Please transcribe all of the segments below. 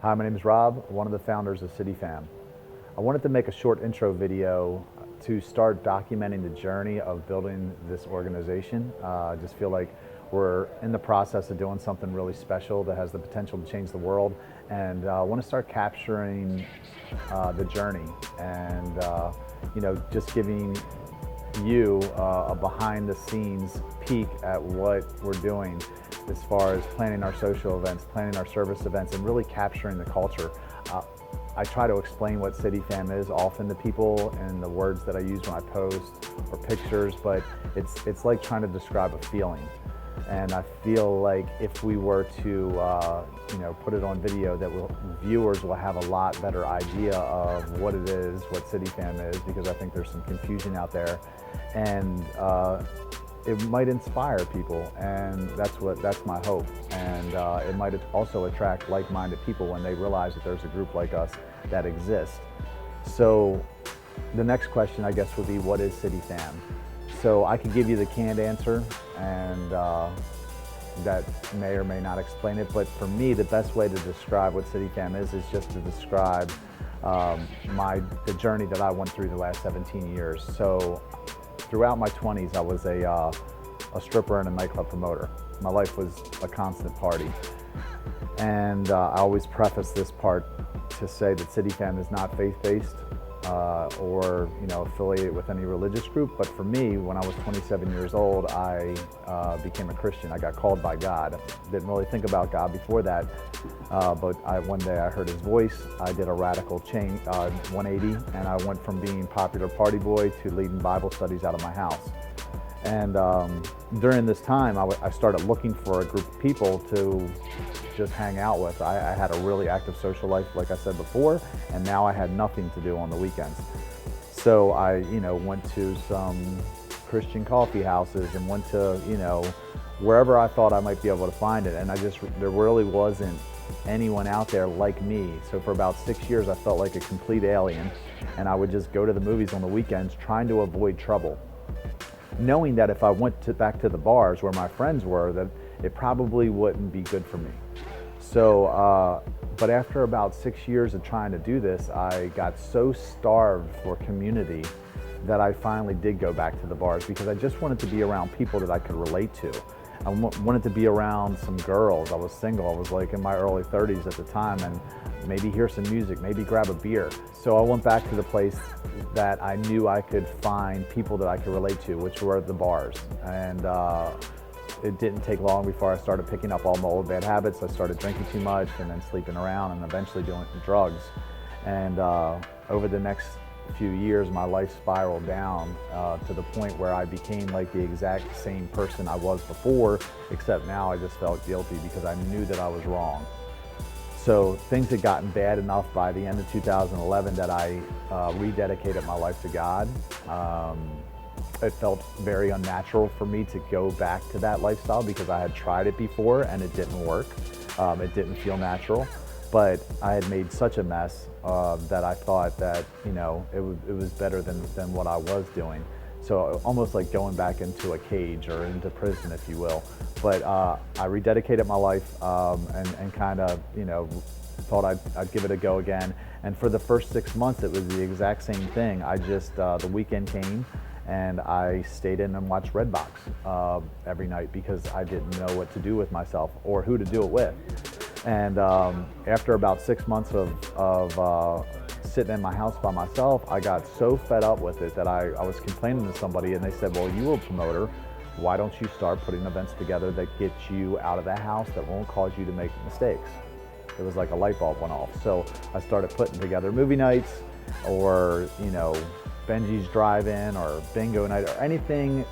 Hi, my name is Rob, one of the founders of cityfam. I wanted to make a short intro video to start documenting the journey of building this organization. I just feel like we're in the process of doing something really special that has the potential to change the world, and I want to start capturing the journey and just giving you a behind the scenes peek at what we're doing as far as planning our social events, planning our service events, and really capturing the culture. I try to explain what cityfam is often to people in the words that I use when I post or pictures, but it's like trying to describe a feeling. And I feel like if we were to put it on video, that viewers will have a lot better idea of what it is, what cityfam is, because I think there's some confusion out there, and it might inspire people, and that's my hope. And it might also attract like-minded people when they realize that there's a group like us that exists. So the next question, I guess, would be, what is cityfam? So I could give you the canned answer, and that may or may not explain it, but for me, the best way to describe what cityfam is just to describe the journey that I went through the last 17 years. So throughout my 20s, I was a stripper and a nightclub promoter. My life was a constant party. And I always preface this part to say that cityfam is not faith-based or affiliated with any religious group. But for me, when I was 27 years old, I became a Christian. I got called by God. Didn't really think about God before that, but one day I heard his voice. I did a radical change, 180, and I went from being popular party boy to leading Bible studies out of my house. And during this time, I started looking for a group of people to just hang out with. I had a really active social life, like I said before, and now I had nothing to do on the weekends. So I, went to some Christian coffee houses and went to, wherever I thought I might be able to find it. And there really wasn't anyone out there like me. So for about 6 years, I felt like a complete alien, and I would just go to the movies on the weekends trying to avoid trouble, knowing that if I went back to the bars where my friends were, that it probably wouldn't be good for me. So, but after about 6 years of trying to do this, I got so starved for community that I finally did go back to the bars, because I just wanted to be around people that I could relate to. I wanted to be around some girls. I was single. I was like in my early 30s at the time, and maybe hear some music, maybe grab a beer. So I went back to the place that I knew I could find people that I could relate to, which were the bars. And it didn't take long before I started picking up all my old bad habits. I started drinking too much, and then sleeping around, and eventually doing drugs. And over the next few years, my life spiraled down to the point where I became like the exact same person I was before, except now I just felt guilty because I knew that I was wrong. So things had gotten bad enough by the end of 2011 that I rededicated my life to God. It felt very unnatural for me to go back to that lifestyle, because I had tried it before and it didn't work. It didn't feel natural, but I had made such a mess that I thought that it was better than what I was doing. So almost like going back into a cage or into prison, if you will. But I rededicated my life and kind of thought I'd give it a go again. And for the first 6 months, it was the exact same thing. I just the weekend came, and I stayed in and watched Redbox every night, because I didn't know what to do with myself or who to do it with. And after about 6 months of sitting in my house by myself, I got so fed up with it that I was complaining to somebody, and they said, well, you were a promoter. Why don't you start putting events together that get you out of the house, that won't cause you to make mistakes? It was like a light bulb went off. So I started putting together movie nights, or Benji's drive-in, or bingo night, or anything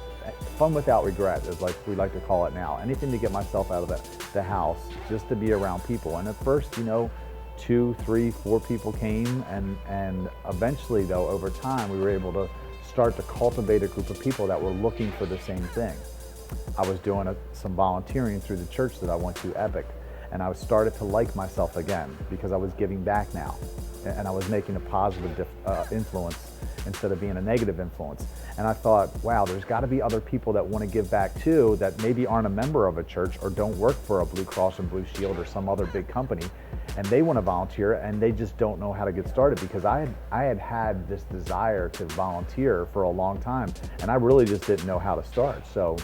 fun without regret, is like we like to call it now. Anything to get myself out of the house, just to be around people. And at first, 2, 3, 4 people came, and eventually, though, over time, we were able to start to cultivate a group of people that were looking for the same thing. I was doing some volunteering through the church that I went to, Epic, and I started to like myself again, because I was giving back now, and I was making a positive influence instead of being a negative influence. And I thought, wow, there's got to be other people that want to give back too, that maybe aren't a member of a church or don't work for a Blue Cross and Blue Shield or some other big company. and they want to volunteer and they just don't know how to get started, because I had this desire to volunteer for a long time, and I really just didn't know how to start. So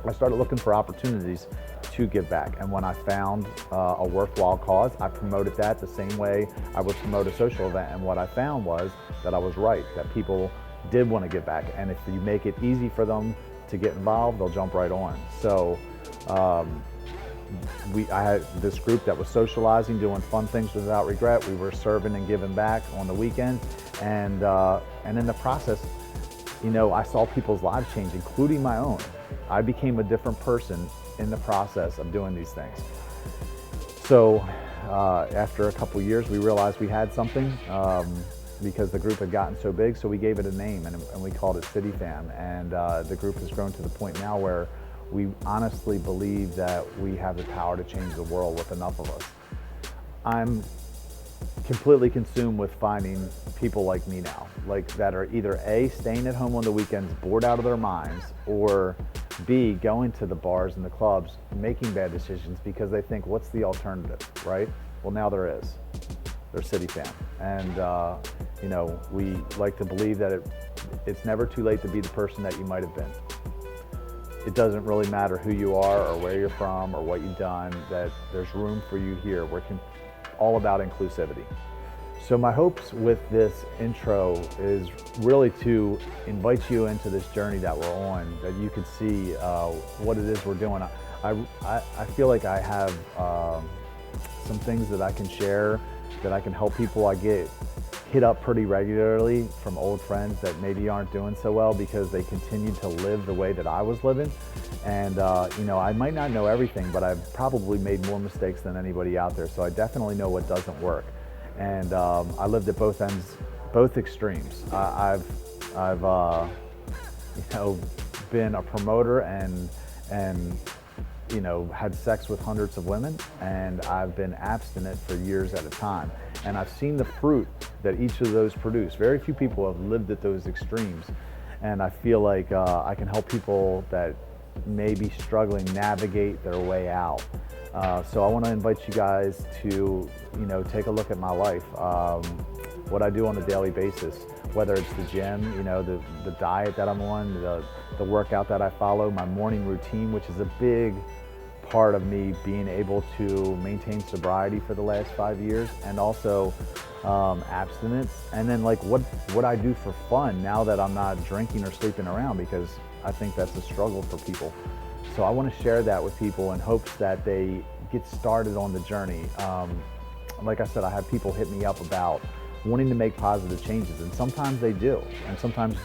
I started looking for opportunities to give back. And when I found a worthwhile cause, I promoted that the same way I would promote a social event. And what I found was that I was right, that people did want to give back. And if you make it easy for them to get involved, they'll jump right on. So I had this group that was socializing, doing fun things without regret. We were serving and giving back on the weekends. And in the process, you know, I saw people's lives change, including my own. I became a different person in the process of doing these things. So after a couple years, we realized we had something because the group had gotten so big. So we gave it a name, and we called it cityfam. And the group has grown to the point now where we honestly believe that we have the power to change the world with enough of us. I'm completely consumed with finding people like me now, like that are either A, staying at home on the weekends, bored out of their minds, or B, going to the bars and the clubs, making bad decisions because they think, what's the alternative, right? Well, now there is. There's cityfam. And, you know, we like to believe that it's never too late to be the person that you might have been. It doesn't really matter who you are or where you're from or what you've done, that there's room for you here. We're all about inclusivity. So my hopes with this intro is really to invite you into this journey that we're on, that you can see what it is we're doing. I feel like I have some things that I can share, that I can help people. I get hit up pretty regularly from old friends that maybe aren't doing so well because they continue to live the way that I was living. And you know, I might not know everything, but I've probably made more mistakes than anybody out there. So I definitely know what doesn't work. And I lived at both ends, both extremes. I've you know, been a promoter and you know, had sex with hundreds of women, and I've been abstinent for years at a time. And I've seen the fruit that each of those produce. Very few people have lived at those extremes. And I feel like I can help people that may be struggling navigate their way out. So I want to invite you guys to, you know, take a look at my life, what I do on a daily basis, whether it's the gym, you know, the diet that I'm on, the workout that I follow, my morning routine, which is a big part of me being able to maintain sobriety for the last 5 years, and also abstinence, and then like what I do for fun now that I'm not drinking or sleeping around, because I think that's a struggle for people. So I want to share that with people in hopes that they get started on the journey. Like I said, I have people hit me up about wanting to make positive changes, and sometimes they do, and sometimes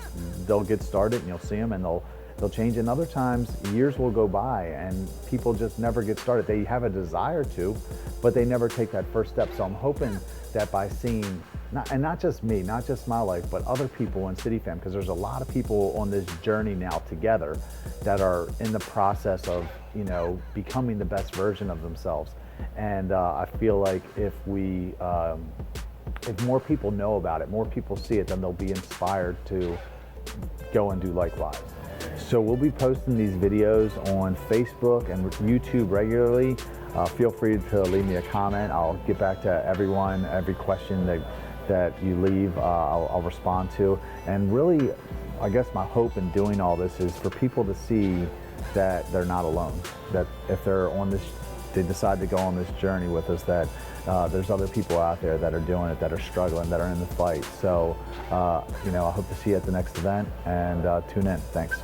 they'll get started and you'll see them and they'll change, and other times years will go by and people just never get started. They have a desire to, but they never take that first step. So I'm hoping that by seeing, not just me, not just my life, but other people in cityfam, because there's a lot of people on this journey now together that are in the process of, you know, becoming the best version of themselves. And I feel like if more people know about it, more people see it, then they'll be inspired to go and do likewise. So we'll be posting these videos on Facebook and YouTube regularly. Feel free to leave me a comment. I'll get back to everyone, every question that you leave, I'll respond to. And really, I guess my hope in doing all this is for people to see that they're not alone, that if they're on this, they decide to go on this journey with us, that there's other people out there that are doing it, that are struggling, that are in the fight. So, you know, I hope to see you at the next event, and tune in. Thanks.